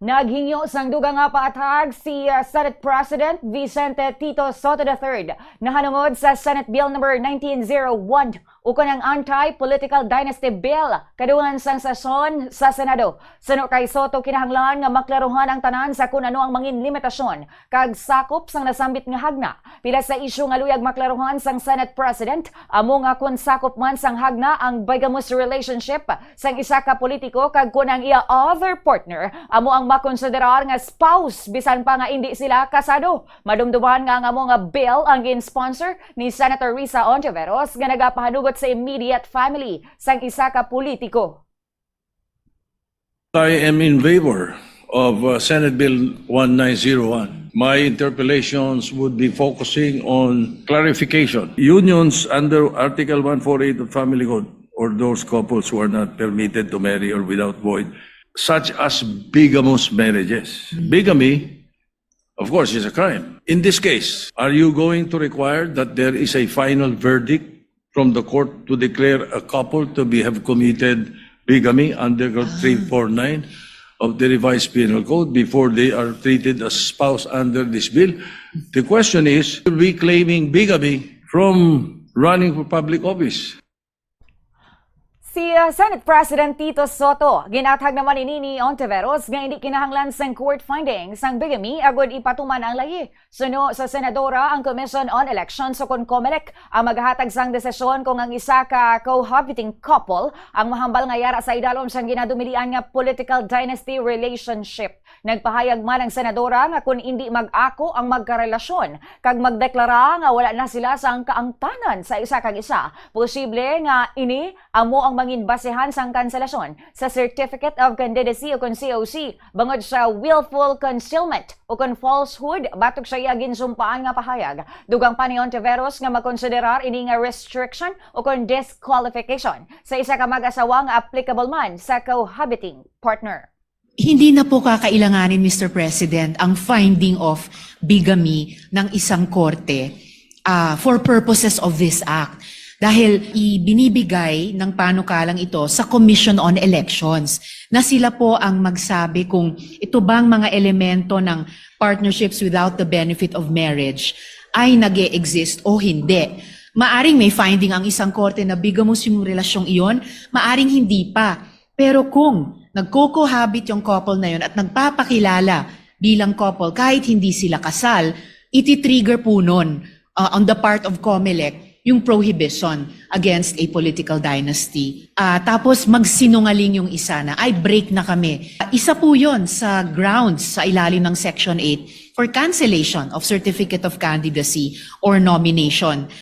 Naghingyo sang dugang nga paatag si Senate President Vicente Tito Soto III nahanungod sa Senate Bill No. 1901 ukon ang Anti-Political Dynasty Bill kaduhan sang sesyon sa Senado. Suno kay Soto kinahanglan nga maklaruhan ang tanan sa kung ano ang mangin limitasyon kag sakop sang nasambit nga hagna. Pila sa isyu nga luyag maklaruhan sang Senate President amo nga kung sakop man sang hagna ang bigamous relationship sang isa ka politiko kag kung ang iya other partner amo ang makonsiderar nga spouse bisan pa nga hindi sila kasado. Madumduman nga amo nga bill ang gin-sponsor ni Senator Risa Ontiveros nga nagapahanugot sa immediate family sang isa ka politiko. I am in favor of Senate Bill 1901. My interpellations would be focusing on clarification. Unions under Article 148 of Family Code, or those couples who are not permitted to marry or without void, such as bigamous marriages. Bigamy, of course, is a crime. In this case, are you going to require that there is a final verdict from the court to declare a couple to have committed bigamy under 349 of the revised penal code before they are treated as spouse under this bill? The question is, reclaiming bigamy from running for public office. Si Senate President Tito Soto, ginatag naman ni Ontiveros nga hindi kinahanglan sang court findings sang bigamy agud ipatuman ang lahi. Suno sa Senadora ang Commission on Elections o kon COMELEC ang maghatag sang desisyon kung ang isa ka cohabiting couple ang mahambal nga yara sa idalom sang ginadumilian nga political dynasty relationship. Nagpahayag man ang Senadora nga kung hindi mag-ako ang magkarelasyon kag magdeklara nga wala na sila sang kaangtanan sa isa kag isa, posible nga ini amo ang mangin basehan sang kanselasyon sa Certificate of Candidacy o kon COC bangod sa willful concealment o kon falsehood batok sa iya ginsumpaan nga pahayag. Dugang pa ni Ontiveros nga makonsiderar ini nga restriction o kon disqualification sa isa ka mag-asawa nga applicable man sa cohabiting partner. Hindi na po kakailanganin, Mr. President, ang finding of bigamy ng isang korte for purposes of this act. Dahil ibinibigay ng panukalang ito sa Commission on Elections na sila po ang magsabi kung ito bang mga elemento ng partnerships without the benefit of marriage ay nag-e-exist o hindi. Maaring may finding ang isang korte na bigamous yung relasyong iyon, maaring hindi pa. Pero kung nagko-cohabit yung couple na yun at nagpapakilala bilang couple kahit hindi sila kasal, iti-trigger po nun on the part of COMELEC yung prohibition against a political dynasty. Tapos magsinungaling yung isa na, ay break na kami. Isa po yun sa grounds sa ilalim ng Section 8 for cancellation of Certificate of Candidacy or nomination.